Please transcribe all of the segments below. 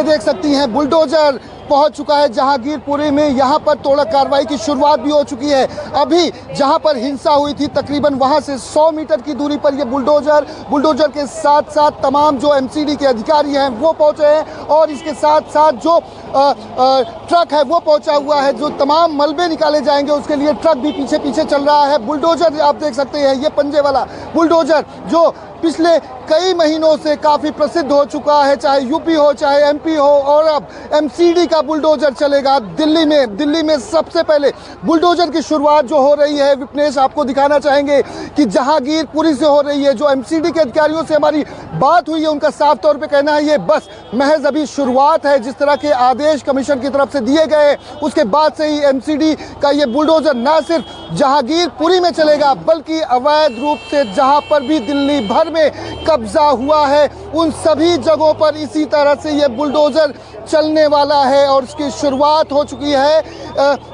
देख सकती हैं बुलडोजर पहुंच चुका है जहांगीरपुरी में। यहां पर तोड़ा कार्रवाई की शुरुआत भी हो चुकी है। अभी जहां पर हिंसा हुई थी तकरीबन वहां से 100 मीटर की दूरी पर ये बुलडोजर के साथ साथ तमाम जो एमसीडी के अधिकारी हैं वो पहुंचे हैं और इसके साथ साथ जो ट्रक है वो पहुंचा हुआ है। जो तमाम मलबे निकाले जाएंगे उसके लिए ट्रक भी पीछे पीछे चल रहा है। बुलडोजर आप देख सकते हैं, ये पंजे वाला बुलडोजर जो पिछले कई महीनों से काफ़ी प्रसिद्ध हो चुका है, चाहे यूपी हो चाहे एमपी हो, और अब एमसीडी का बुलडोजर चलेगा दिल्ली में सबसे पहले बुलडोजर की शुरुआत जो हो रही है विपनेश आपको दिखाना चाहेंगे कि जहांगीरपुरी से हो रही है। जो एमसीडी के अधिकारियों से हमारी बात हुई है उनका साफ तौर पे कहना है ये बस महज अभी शुरुआत है। जिस तरह के आदेश कमीशन की तरफ से दिए गए उसके बाद से ही एमसीडी का ये बुलडोजर न सिर्फ जहांगीरपुरी में चलेगा बल्कि अवैध रूप से जहां पर भी दिल्ली भर में कब्जा हुआ है उन सभी जगहों पर इसी तरह से ये बुलडोजर चलने वाला है। और इसकी शुरुआत हो चुकी है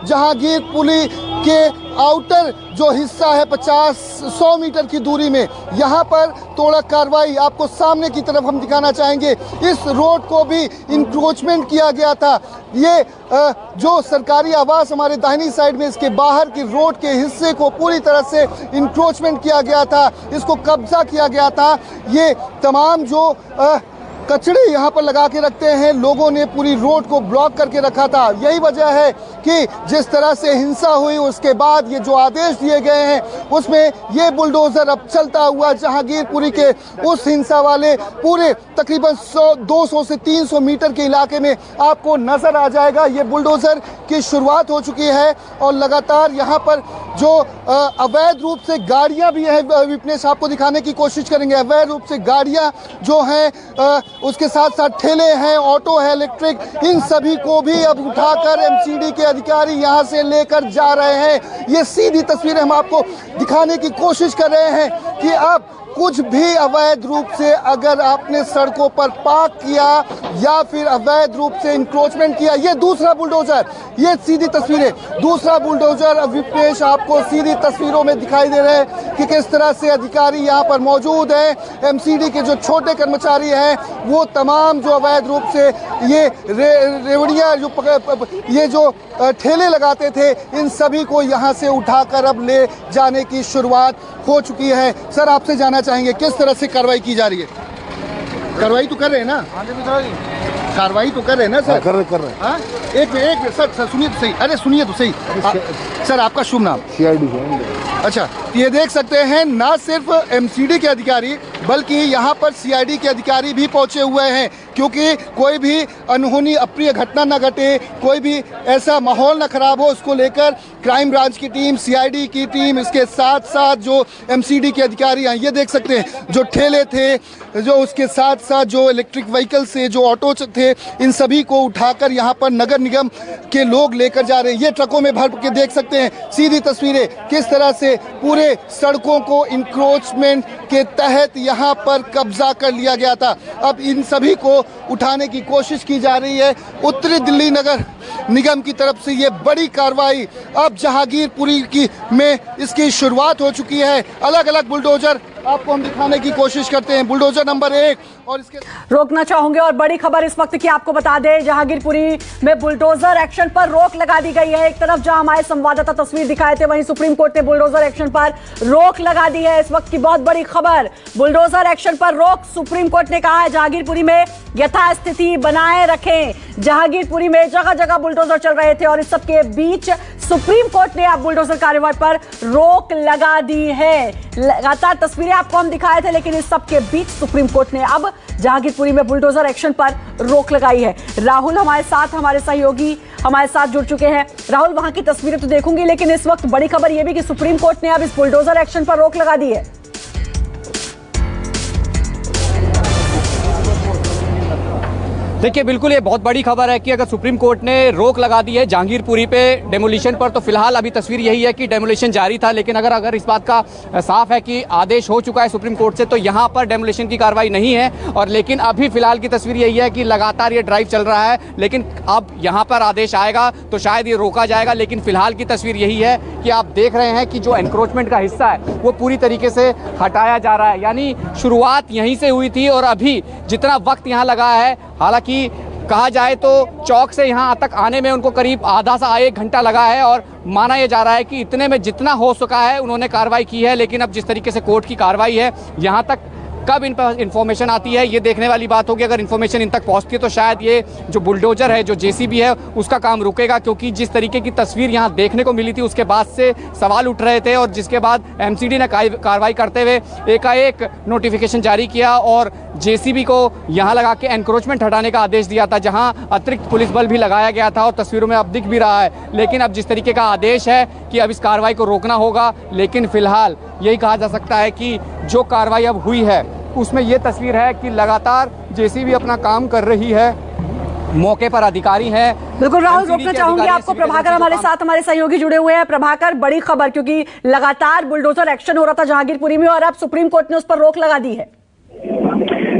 जहांगीरपुरी के आउटर जो हिस्सा है 50-100 मीटर की दूरी में। यहाँ पर तोड़ा कार्रवाई आपको सामने की तरफ हम दिखाना चाहेंगे। इस रोड को भी इंक्रोचमेंट किया गया था। ये जो सरकारी आवास हमारे दाहिनी साइड में इसके बाहर की रोड के हिस्से को पूरी तरह से इंक्रोचमेंट किया गया था, इसको कब्जा किया गया था। ये तमाम जो कचड़े यहाँ पर लगा के रखते हैं, लोगों ने पूरी रोड को ब्लॉक करके रखा था। यही वजह है कि जिस तरह से हिंसा हुई उसके बाद ये जो आदेश दिए गए हैं उसमें ये बुलडोजर अब चलता हुआ जहांगीरपुरी के उस हिंसा वाले पूरे तकरीबन 200 से 300 मीटर के इलाके में आपको नजर आ जाएगा। ये बुलडोजर की शुरुआत हो चुकी है और लगातार यहाँ पर जो अवैध रूप से गाड़ियाँ भी हैं विपनेश आपको दिखाने की कोशिश करेंगे। अवैध रूप से गाड़ियाँ जो हैं उसके साथ साथ ठेले हैं, ऑटो है इलेक्ट्रिक, इन सभी को भी अब उठाकर एमसीडी के अधिकारी यहां से लेकर जा रहे हैं। ये सीधी तस्वीरें हम आपको दिखाने की कोशिश कर रहे हैं कि अब कुछ भी अवैध रूप से अगर आपने सड़कों पर पार्क किया या फिर अवैध रूप से इंक्रोचमेंट किया, ये दूसरा बुलडोजर, ये सीधी तस्वीरें, दूसरा बुलडोजर अब विपनेश आपको सीधी तस्वीरों में दिखाई दे रहे हैं कि किस तरह से अधिकारी यहाँ पर मौजूद हैं। एमसीडी के जो छोटे कर्मचारी हैं वो तमाम जो अवैध रूप से ये रेवड़ियाँ ये जो ठेले लगाते थे इन सभी को यहाँ से उठाकर अब ले जाने की शुरुआत हो चुकी है। सर आपसे जानना चाहेंगे किस तरह से कार्रवाई की जा रही है? कार्रवाई तो कर रहे हैं ना? कार्रवाई तो कर रहे हैं ना सर? कर रहे हैं। हाँ एक सर सुनिए तो सही, अरे सुनिए तो सही सर, आपका शुभ नाम? CID। अच्छा, ये देख सकते हैं ना सिर्फ एमसीडी के अधिकारी बल्कि यहाँ पर CID के अधिकारी भी पहुँचे हुए हैं क्योंकि कोई भी अनहोनी अप्रिय घटना न घटे, कोई भी ऐसा माहौल न खराब हो, उसको लेकर क्राइम ब्रांच की टीम, CID की टीम, इसके साथ साथ जो एमसीडी के अधिकारी हैं, ये देख सकते हैं जो ठेले थे, जो उसके साथ साथ जो इलेक्ट्रिक व्हीकल से जो ऑटो थे, इन सभी को उठाकर यहाँ पर नगर निगम के लोग लेकर जा रहे हैं। ये ट्रकों में भर के देख सकते हैं सीधी तस्वीरें किस तरह से पूरे सड़कों को इंक्रोचमेंट के तहत यहाँ पर कब्जा कर लिया गया था। अब इन सभी को उठाने की कोशिश की जा रही है। उत्तरी दिल्ली नगर निगम की तरफ से ये बड़ी कार्रवाई अब जहांगीरपुरी की में इसकी शुरुआत हो चुकी है। अलग अलग बुलडोजर आपको हम दिखाने की कोशिश करते हैं। बुलडोजर नंबर 1 और इसके रोकना चाहूंगे और बड़ी खबर इस वक्त की आपको बता दें, जहांगीरपुरी में बुलडोजर एक्शन पर रोक लगा दी गई है। एक तरफ जहां हमारे संवाददाता तस्वीर दिखाए थे वहीं सुप्रीम कोर्ट ने बुलडोजर एक्शन पर रोक लगा दी है। इस वक्त की बहुत बड़ी खबर, बुलडोजर एक्शन पर रोक, सुप्रीम कोर्ट ने कहा है जहांगीरपुरी में यथास्थिति बनाए रखें। जहांगीरपुरी में जगह जगह बुलडोजर चल रहे थे और इस सब के बीच सुप्रीम कोर्ट ने अब बुलडोजर कार्रवाई पर रोक लगा दी है। लगातार तस्वीरें आपको हम दिखाए थे लेकिन इस सब के बीच सुप्रीम कोर्ट ने अब जहांगीरपुरी में बुलडोजर एक्शन पर रोक लगाई है। राहुल हमारे साथ, हमारे सहयोगी हमारे साथ जुड़ चुके हैं। राहुल, वहां की तस्वीरें तो देखूंगी लेकिन इस वक्त बड़ी खबर यह भी कि सुप्रीम कोर्ट ने अब इस बुलडोजर एक्शन पर रोक लगा दी है। देखिए, बिल्कुल ये बहुत बड़ी खबर है कि अगर सुप्रीम कोर्ट ने रोक लगा दी है जहांगीरपुरी पे डेमोलिशन पर, तो फिलहाल अभी तस्वीर यही है कि डेमोलिशन जारी था, लेकिन अगर इस बात का साफ है कि आदेश हो चुका है सुप्रीम कोर्ट से, तो यहाँ पर डेमोलिशन की कार्रवाई नहीं है। और लेकिन अभी फिलहाल की तस्वीर यही है कि लगातार ये ड्राइव चल रहा है, लेकिन अब यहाँ पर आदेश आएगा तो शायद ये रोका जाएगा। लेकिन फिलहाल की तस्वीर यही है कि आप देख रहे हैं कि जो एनक्रोचमेंट का हिस्सा है वो पूरी तरीके से हटाया जा रहा है। यानी शुरुआत यहीं से हुई थी और अभी जितना वक्त यहाँ लगा है, हालांकि कहा जाए तो चौक से यहाँ तक आने में उनको करीब आधा से 1 घंटा लगा है और माना यह जा रहा है कि इतने में जितना हो सका है उन्होंने कार्रवाई की है। लेकिन अब जिस तरीके से कोर्ट की कार्रवाई है, यहाँ तक कब इन पर इन्फॉर्मेशन आती है ये देखने वाली बात होगी। अगर इन्फॉर्मेशन इन तक पहुंचती है तो शायद ये जो बुलडोजर है, जो जेसीबी है, उसका काम रुकेगा, क्योंकि जिस तरीके की तस्वीर यहाँ देखने को मिली थी उसके बाद से सवाल उठ रहे थे। और जिसके बाद एमसीडी ने कार्रवाई करते हुए एकाएक नोटिफिकेशन जारी किया और जेसीबी को यहाँ लगा के एनक्रोचमेंट हटाने का आदेश दिया था, जहाँ अतिरिक्त पुलिस बल भी लगाया गया था और तस्वीरों में अब दिख भी रहा है। लेकिन अब जिस तरीके का आदेश है कि अब इस कार्रवाई को रोकना होगा, लेकिन फिलहाल यही कहा जा सकता है कि जो कार्रवाई अब हुई है उसमें ये तस्वीर है कि लगातार जेसीबी अपना काम कर रही है, मौके पर अधिकारी हैं। बिल्कुल राहुल, रोकना चाहूंगी आपको। प्रभाकर हमारे साथ, हमारे सहयोगी जुड़े हुए हैं। प्रभाकर, बड़ी खबर, क्योंकि लगातार बुलडोजर एक्शन हो रहा था जहांगीरपुरी में और अब सुप्रीम कोर्ट ने उस पर रोक लगा दी है।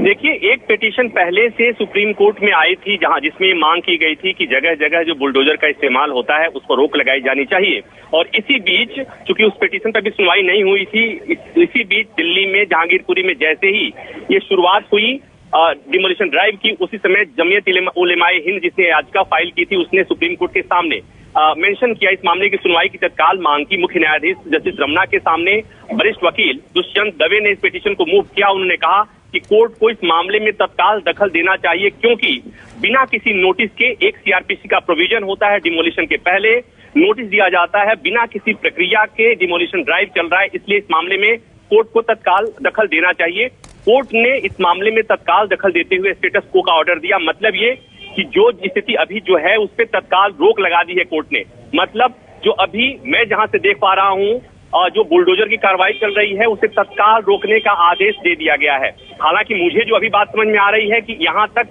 देखिए, एक पिटीशन पहले से सुप्रीम कोर्ट में आई थी जिसमें ये मांग की गई थी कि जगह जगह जो बुलडोजर का इस्तेमाल होता है उस पर रोक लगाई जानी चाहिए। और इसी बीच चूंकि उस पिटीशन पर भी सुनवाई नहीं हुई थी, इसी बीच दिल्ली में जहांगीरपुरी में जैसे ही ये शुरुआत हुई डिमोलिशन ड्राइव की, उसी समय जमीयत उलेमाए हिंद जिसने याचिका फाइल की थी उसने सुप्रीम कोर्ट के सामने मेंशन किया, इस मामले की सुनवाई की तत्काल मांग की। मुख्य न्यायाधीश जस्टिस रमना के सामने वरिष्ठ वकील दुष्यंत दवे ने इस पिटीशन को मूव किया। उन्होंने कहा कि कोर्ट को इस मामले में तत्काल दखल देना चाहिए, क्योंकि बिना किसी नोटिस के, एक सीआरपीसी का प्रोविजन होता है डिमोलिशन के पहले नोटिस दिया जाता है, बिना किसी प्रक्रिया के डिमोलिशन ड्राइव चल रहा है, इसलिए इस मामले में कोर्ट को तत्काल दखल देना चाहिए। कोर्ट ने इस मामले में तत्काल दखल देते हुए स्टेटस को का ऑर्डर दिया। मतलब ये कि जो स्थिति अभी जो है उस पर तत्काल रोक लगा दी है कोर्ट ने। मतलब जो अभी मैं जहां से देख पा रहा हूं, जो बुलडोजर की कार्रवाई चल रही है उसे तत्काल रोकने का आदेश दे दिया गया है। हालांकि मुझे जो अभी बात समझ में आ रही है कि यहाँ तक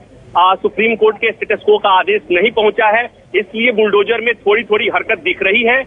सुप्रीम कोर्ट के स्टेटस को का आदेश नहीं पहुंचा है, इसलिए बुलडोजर में थोड़ी थोड़ी हरकत दिख रही है।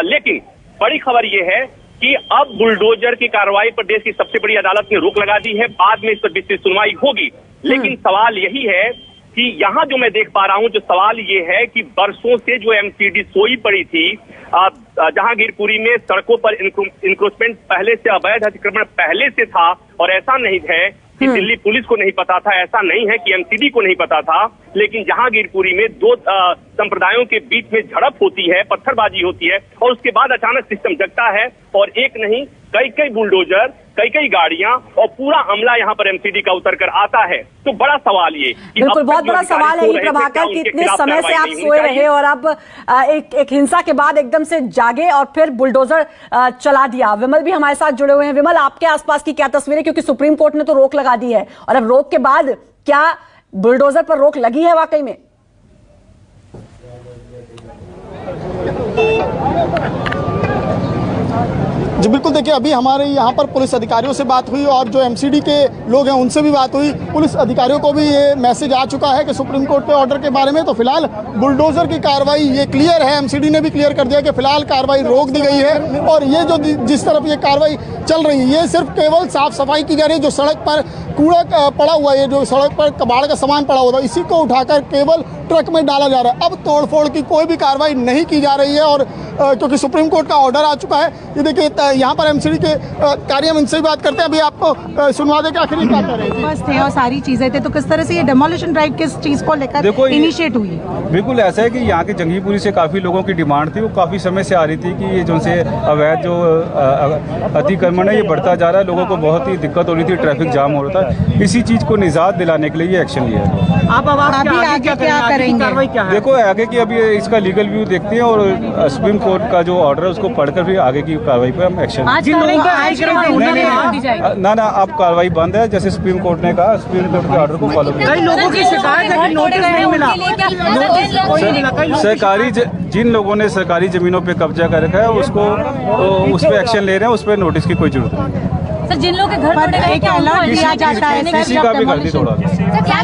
लेकिन बड़ी खबर यह है कि अब बुलडोजर की कार्रवाई पर देश की सबसे बड़ी अदालत ने रोक लगा दी है। बाद में इस पर विस्तृत सुनवाई होगी। लेकिन सवाल यही है कि यहाँ जो मैं देख पा रहा हूँ, जो सवाल ये है कि बरसों से जो एमसीडी सोई पड़ी थी जहांगीरपुरी में, सड़कों पर इंक्रोचमेंट पहले से, अवैध अतिक्रमण पहले से था, और ऐसा नहीं है कि दिल्ली पुलिस को नहीं पता था, ऐसा नहीं है कि एमसीडी को नहीं पता था, लेकिन जहांगीरपुरी में दो संप्रदायों के बीच में झड़प होती है, पत्थरबाजी होती है, और उसके बाद अचानक सिस्टम जगता है और एक नहीं कई बुलडोजर, कई गाड़ियां और पूरा अमला यहाँ पर एमसीडी का उतर कर आता है। तो बड़ा सवाल ये, बिल्कुल बहुत बड़ा सवाल है प्रभाकर कि इतने समय से आप सोए रहे और अब एक हिंसा के बाद एकदम से जागे और फिर बुलडोजर चला दिया। विमल भी हमारे साथ जुड़े हुए हैं। विमल, आपके आसपास की क्या तस्वीर है, क्योंकि सुप्रीम कोर्ट ने तो रोक लगा दी है और अब रोक के बाद क्या बुलडोजर पर रोक लगी है वाकई में? जी बिल्कुल, देखिए अभी हमारे यहाँ पर पुलिस अधिकारियों से बात हुई और जो एमसीडी के लोग हैं उनसे भी बात हुई। पुलिस अधिकारियों को भी ये मैसेज आ चुका है कि सुप्रीम कोर्ट के ऑर्डर के बारे में, तो फिलहाल बुलडोजर की कार्रवाई ये क्लियर है। एमसीडी ने भी क्लियर कर दिया कि फिलहाल कार्रवाई रोक दी गई है और ये जो जिस तरफ ये कार्रवाई चल रही है ये सिर्फ केवल साफ सफाई की जा रही है। जो सड़क पर कूड़ा पड़ा हुआ है, जो सड़क पर कबाड़ का सामान पड़ा हुआ था, इसी को उठाकर केवल ट्रक में डाला जा रहा है। अब तोड़फोड़ की कोई भी कार्रवाई नहीं की जा रही है और क्योंकि सुप्रीम कोर्ट का ऑर्डर आ चुका है। ये देखिए यहाँ पर एमसीडी के कार्य में इनसे भी बात करते हैं। अभी आपको सुनवा दे कि आखिर क्या कर रहे बस थे और सारी चीजें थे, तो किस तरह से ये डेमोलिशन ड्राइव किस चीज को लेकर इनिशिएट हुई? बिल्कुल ऐसा है कि यहाँ के जंगीपुरी से काफ़ी लोगों की डिमांड थी, वो काफ़ी समय से आ रही थी कि ये जो से अवैध जो अतिक्रमण है ये बढ़ता जा रहा है, लोगों को बहुत ही दिक्कत हो रही थी, ट्रैफिक जाम हो रहा था। इसी चीज़ को निजात दिलाने के लिए ये एक्शन लिया है। आप अभी आगे क्या करेंगे? देखो आगे की अभी इसका लीगल व्यू देखते हैं और सुप्रीम कोर्ट का जो ऑर्डर है उसको पढ़कर फिर आगे की कार्रवाई पर हम एक्शन। ना आप कार्रवाई बंद है, जैसे सुप्रीम कोर्ट ने कहा, सुप्रीम कोर्ट के ऑर्डर को फॉलो करें। कई लोगों की शिकायत है कि नोटिस नहीं मिला। सरकारी जिन लोगों ने सरकारी जमीनों पे कब्जा कर रखा है उसको उस पर एक्शन ले रहे हैं, उस पर नोटिस की कोई जरूरत नहीं। सर, जिन लोगों के घर दिया जाता है, किसी का भी कर दी थोड़ा। क्या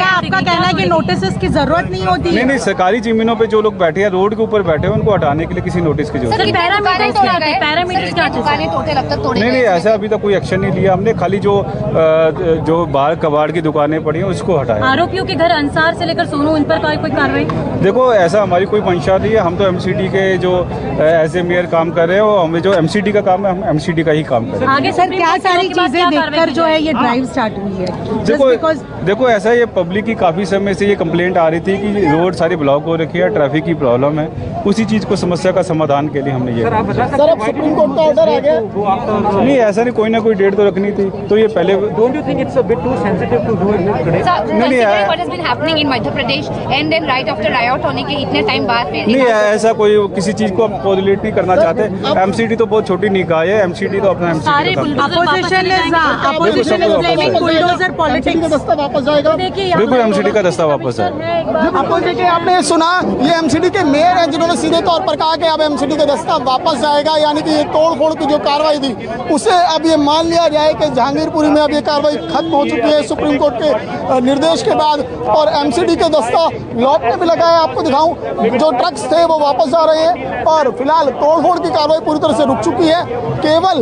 आपका कहना है कि नोटिस की जरूरत नहीं होती? नहीं, सरकारी जमीनों पे जो लोग बैठे हैं, रोड के ऊपर बैठे हैं, उनको हटाने के लिए किसी नोटिस की जरूरत नहीं। ऐसा अभी तक कोई एक्शन नहीं लिया हमने। खाली जो बाहर कबाड़ की दुकानें पड़ी हैं उसको हटाया। आरोपियों के घर अंसार से लेकर सोनू, इन पर कोई कार्रवाई? देखो ऐसा हमारी कोई मंशा नहीं है। हम तो एमसीडी के जो एज ए मेयर काम कर रहे हैं, और हमें जो एमसीडी का काम है हम एमसीडी का ही काम कर रहे हैं। आगे सर क्या सारी चीजें देखकर जो है ये ड्राइव स्टार्ट हुई है? देखो देखो ऐसा ये पब्लिक की काफ़ी समय से ये कंप्लेंट आ रही थी कि रोड सारी ब्लॉक हो रखी है, ट्रैफिक की प्रॉब्लम है। उसी चीज़ को समस्या का समाधान के लिए हमने ये सर अब सुप्रीम कोर्ट का ऑर्डर आ गया? नहीं, ऐसा नहीं, कोई ना कोई डेट तो रखनी थी, तो ये पहले Don't you think it's a bit too sensitive to do it today? Sir, considering what has been happening in Madhya Pradesh and then right after riot होने के इतने टाइम बाद फिर नहीं, ऐसा कोई किसी चीज़ को कोरिलेट नहीं करना चाहते। MCD तो बहुत छोटी निकाय है, MCD तो अपना MCD बुलडोजर पॉलिटिक्स दस्ता वापस जाएगा? बिल्कुल MCD का दस्ता वापस है। आपको देखिए, आपने सुना ये एमसीडी के मेयर हैं जिन्होंने सीधे तौर पर कहा कि अब एमसीडी का दस्ता वापस जाएगा, यानी कि ये तोड़फोड़ की जो कार्रवाई थी उसे अब ये मान लिया जाए कि जहांगीरपुरी में अब ये कार्रवाई खत्म हो चुकी है सुप्रीम कोर्ट के निर्देश के बाद, और एमसीडी के दस्ता लौटने भी लगा है। आपको दिखाऊं, जो ट्रक्स थे वो वापस आ रहे हैं और फिलहाल तोड़फोड़ की कार्रवाई पूरी तरह से रुक चुकी है। केवल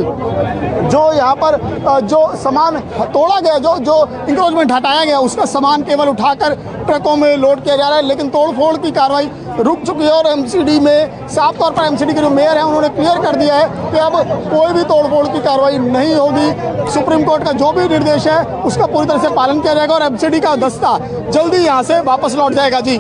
जो यहाँ पर जो सामान तोड़ा गया, जो इंक्रोचमेंट हटाया गया, उसका सामान केवल उठाकर ट्रकों में लोड किया जा रहा है, लेकिन तोड़फोड़ की कार्रवाई रुक चुकी है। और एमसीडी में साफ तौर पर एमसीडी के जो मेयर हैं उन्होंने क्लियर कर दिया है कि अब कोई भी तोड़फोड़ की कार्रवाई नहीं होगी। सुप्रीम कोर्ट का जो भी निर्देश है उसका पूरी तरह से पालन किया जाएगा और एमसीडी का दस्ता जल्दी यहाँ से वापस लौट जाएगा। जी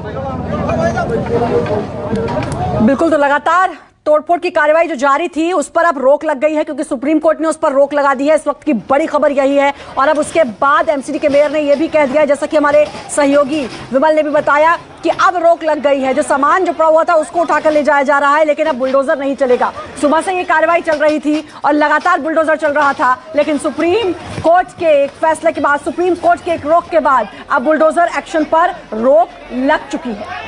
बिल्कुल, तो लगातार तोड़फोड़ की कार्रवाई जो जारी थी उस पर अब रोक लग गई है क्योंकि सुप्रीम कोर्ट ने उस पर रोक लगा दी है। इस वक्त की बड़ी खबर यही है। और अब उसके बाद एमसीडी के मेयर ने यह भी कह दिया है, जैसा कि हमारे सहयोगी विमल ने भी बताया, कि अब रोक लग गई है। जो सामान जो पड़ा हुआ था उसको उठाकर ले जाया जा रहा है, लेकिन अब बुलडोजर नहीं चलेगा। सुबह से ये कार्रवाई चल रही थी और लगातार बुलडोजर चल रहा था, लेकिन सुप्रीम कोर्ट के एक फैसले के बाद, सुप्रीम कोर्ट के एक रोक के बाद अब बुलडोजर एक्शन पर रोक लग चुकी है।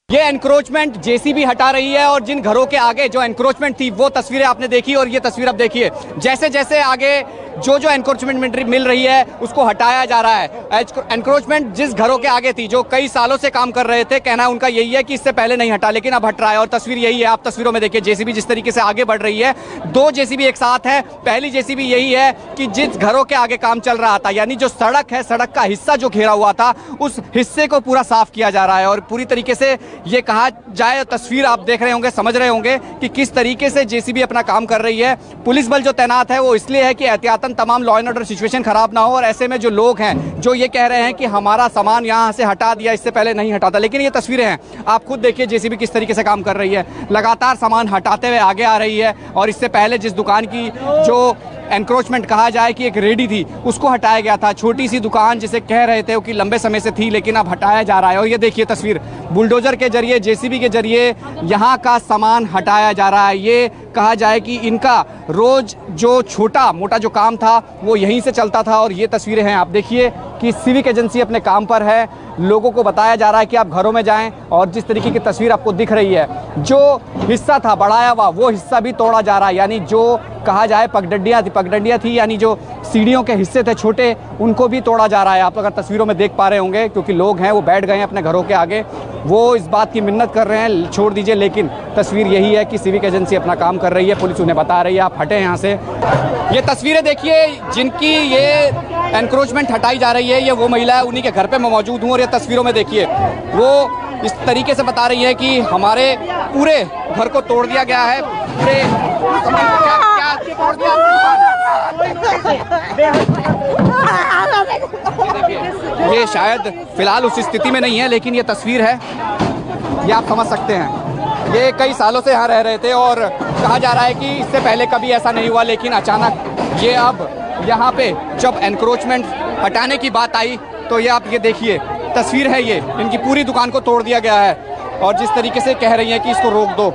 ये एनक्रोचमेंट जेसीबी हटा रही है और जिन घरों के आगे जो एनक्रोचमेंट थी वो तस्वीरें आपने देखी और ये तस्वीर अब देखिए, जैसे जैसे आगे जो एनक्रोचमेंट मिल रही है उसको हटाया जा रहा है। एनक्रोचमेंट जिस घरों के आगे थी, जो कई सालों से काम कर रहे थे, कहना उनका यही है कि इससे पहले नहीं हटा, लेकिन अब हट रहा है। और तस्वीर यही है, आप तस्वीरों में देखिए जेसीबी जिस तरीके से आगे बढ़ रही है। दो जेसीबी एक साथ है। पहली जेसीबी यही है कि जिस घरों के आगे काम चल रहा था, यानी जो सड़क है, सड़क का हिस्सा जो घेरा हुआ था, उस हिस्से को पूरा साफ किया जा रहा है। और पूरी तरीके से ये कहा जाए, तस्वीर आप देख रहे होंगे, समझ रहे होंगे कि किस तरीके से जेसीबी अपना काम कर रही है। पुलिस बल जो तैनात है वो इसलिए है कि एहतियातन तमाम लॉ एंड ऑर्डर सिचुएशन खराब ना हो। और ऐसे में जो लोग हैं जो ये कह रहे हैं कि हमारा सामान यहाँ से हटा दिया, इससे पहले नहीं हटाता, लेकिन ये तस्वीरें हैं, आप खुद देखिए जेसीबी किस तरीके से काम कर रही है। लगातार सामान हटाते हुए आगे आ रही है। और इससे पहले जिस दुकान की जो एनक्रोचमेंट कहा जाए कि एक रेडी थी, उसको हटाया गया था। छोटी सी दुकान जिसे कह रहे थे कि लंबे समय से थी, लेकिन अब हटाया जा रहा है। और ये देखिए तस्वीर, बुलडोजर के जरिए, जेसीबी के जरिए यहाँ का सामान हटाया जा रहा है। ये कहा जाए कि इनका रोज जो छोटा मोटा जो काम था वो यहीं से चलता था। और ये तस्वीरें हैं, आप देखिए कि सिविक एजेंसी अपने काम पर है। लोगों को बताया जा रहा है कि आप घरों में जाएं। और जिस तरीके की तस्वीर आपको दिख रही है, जो हिस्सा था बढ़ाया हुआ, वो हिस्सा भी तोड़ा जा रहा है। यानी जो कहा जाए पगडंडियाँ थी, यानी जो सीढ़ियों के हिस्से थे छोटे, उनको भी तोड़ा जा रहा है। आप अगर तस्वीरों में देख पा रहे होंगे, क्योंकि लोग हैं वो बैठ गए हैं अपने घरों के आगे, वो इस बात की मिन्नत कर रहे हैं छोड़ दीजिए, लेकिन तस्वीर यही है कि सिविक एजेंसी अपना काम कर रही है। पुलिस उन्हें बता रही है आप हटें यहाँ से। ये तस्वीरें देखिए जिनकी ये एनक्रोचमेंट हटाई जा रही है, ये वो महिला है, उन्हीं के घर पे मैं मौजूद हूँ। और ये तस्वीरों में देखिए वो इस तरीके से बता रही है कि हमारे पूरे घर को तोड़ दिया गया है। पूरे तोड़ दिया, ये शायद फिलहाल उस स्थिति में नहीं है, लेकिन ये तस्वीर है, ये आप समझ सकते हैं। ये कई सालों से यहाँ रह रहे थे और कहा जा रहा है कि इससे पहले कभी ऐसा नहीं हुआ, लेकिन अचानक ये अब यहाँ पे जब एनक्रोचमेंट हटाने की बात आई तो ये आप ये देखिए तस्वीर है, ये इनकी पूरी दुकान को तोड़ दिया गया है। और जिस तरीके से कह रही है कि इसको रोक दो,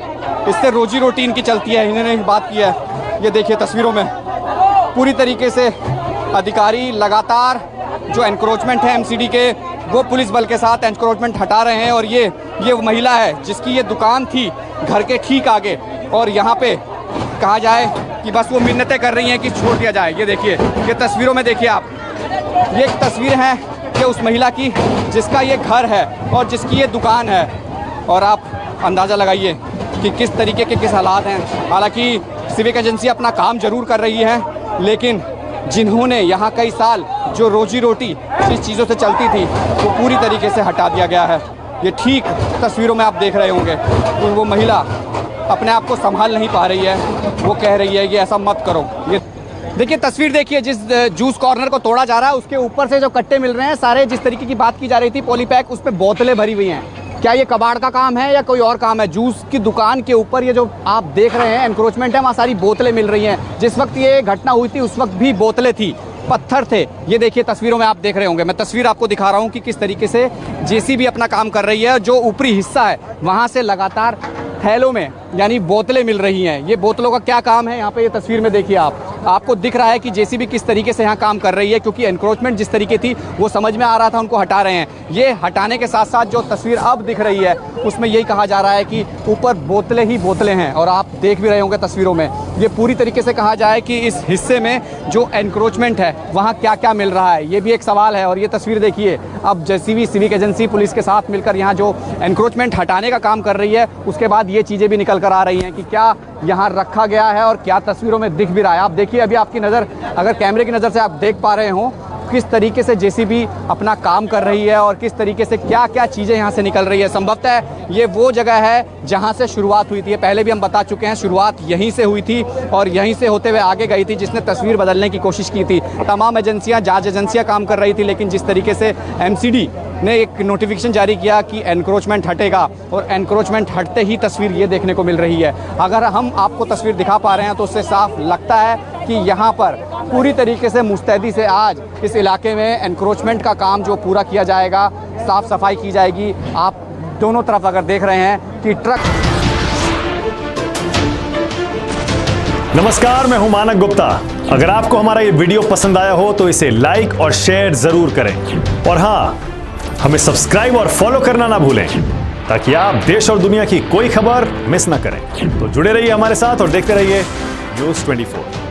इससे रोजी रोटी इनकी चलती है, इन्होंने बात की है। ये देखिए तस्वीरों में पूरी तरीके से अधिकारी लगातार जो एनक्रोचमेंट है एमसीडी के, वो पुलिस बल के साथ एनक्रोचमेंट हटा रहे हैं। और ये महिला है जिसकी ये दुकान थी घर के ठीक आगे, और यहाँ पे कहा जाए कि बस वो मिन्नतें कर रही हैं कि छोड़ दिया जाए। ये देखिए, ये तस्वीरों में देखिए आप, ये एक तस्वीर है कि उस महिला की जिसका ये घर है और जिसकी ये दुकान है। और आप अंदाज़ा लगाइए कि किस तरीके के किस हालात हैं। हालांकि सिविक एजेंसी अपना काम जरूर कर रही है, लेकिन जिन्होंने यहाँ कई साल जो रोजी रोटी जिस चीज़ों से चलती थी वो पूरी तरीके से हटा दिया गया है। ये ठीक तस्वीरों में आप देख रहे होंगे, तो वो महिला अपने आप को संभाल नहीं पा रही है, वो कह रही है कि ऐसा मत करो। देखिए तस्वीर देखिए, जिस जूस कॉर्नर को तोड़ा जा रहा है उसके ऊपर से जो कट्टे मिल रहे हैं सारे, जिस तरीके की बात की जा रही थी पॉलीपैक, उस पे बोतलें भरी हुई हैं। क्या ये कबाड़ का काम है या कोई और काम है? जूस की दुकान के ऊपर ये जो आप देख रहे हैं एनक्रोचमेंट है, वहाँ सारी बोतलें मिल रही हैं। जिस वक्त ये घटना हुई थी उस वक्त भी बोतलें थी, पत्थर थे। ये देखिए तस्वीरों में आप देख रहे होंगे, मैं तस्वीर आपको दिखा रहा हूँ कि किस तरीके से जेसीबी अपना काम कर रही है। जो ऊपरी हिस्सा है वहाँ से लगातार थैलों में यानी बोतलें मिल रही हैं। ये बोतलों का क्या काम है यहाँ पे, ये तस्वीर में देखिए आपको दिख रहा है कि जेसीबी किस तरीके से यहाँ काम कर रही है, क्योंकि एनक्रोचमेंट जिस तरीके थी वो समझ में आ रहा था, उनको हटा रहे हैं। ये हटाने के साथ साथ जो तस्वीर अब दिख रही है उसमें यही कहा जा रहा है कि ऊपर बोतलें ही बोतलें हैं। और आप देख भी रहे होंगे तस्वीरों में, ये पूरी तरीके से कहा जाए कि इस हिस्से में जो एनक्रोचमेंट है वहाँ क्या क्या मिल रहा है, ये भी एक सवाल है। और ये तस्वीर देखिए, अब जेसीबी सिविक एजेंसी पुलिस के साथ मिलकर यहाँ जो एनक्रोचमेंट हटाने का काम कर रही है, उसके बाद ये चीज़ें भी निकल कर आ रही हैं कि क्या यहाँ रखा गया है और क्या तस्वीरों में दिख भी रहा है। आप देखिए, अभी आपकी नज़र, अगर कैमरे की नज़र से आप देख पा रहे हो किस तरीके से जेसीबी अपना काम कर रही है और किस तरीके से क्या क्या चीज़ें यहाँ से निकल रही है। संभवतः ये वो जगह है जहाँ से शुरुआत हुई थी। पहले भी हम बता चुके हैं, शुरुआत यहीं से हुई थी और यहीं से होते हुए आगे गई थी। जिसने तस्वीर बदलने की कोशिश की थी, तमाम एजेंसियाँ, जांच एजेंसियाँ काम कर रही थी, लेकिन जिस तरीके से एमसीडी ने एक नोटिफिकेशन जारी किया कि एनक्रोचमेंट हटेगा, और एनक्रोचमेंट हटते ही तस्वीर ये देखने को मिल रही है। अगर हम आपको तस्वीर दिखा पा रहे हैं तो उससे साफ लगता है कि यहाँ पर पूरी तरीके से मुस्तैदी से आज इस इलाके में एनक्रोचमेंट का काम जो पूरा किया जाएगा, साफ सफाई की जाएगी। आप दोनों तरफ अगर देख रहे हैं कि ट्रक। नमस्कार, मैं हूं मानक गुप्ता। अगर आपको हमारा ये वीडियो पसंद आया हो तो इसे लाइक और शेयर जरूर करें, और हाँ, हमें सब्सक्राइब और फॉलो करना ना भूलें ताकि आप देश और दुनिया की कोई खबर मिस ना करें। तो जुड़े रहिए हमारे साथ और देखते रहिए न्यूज़ 24।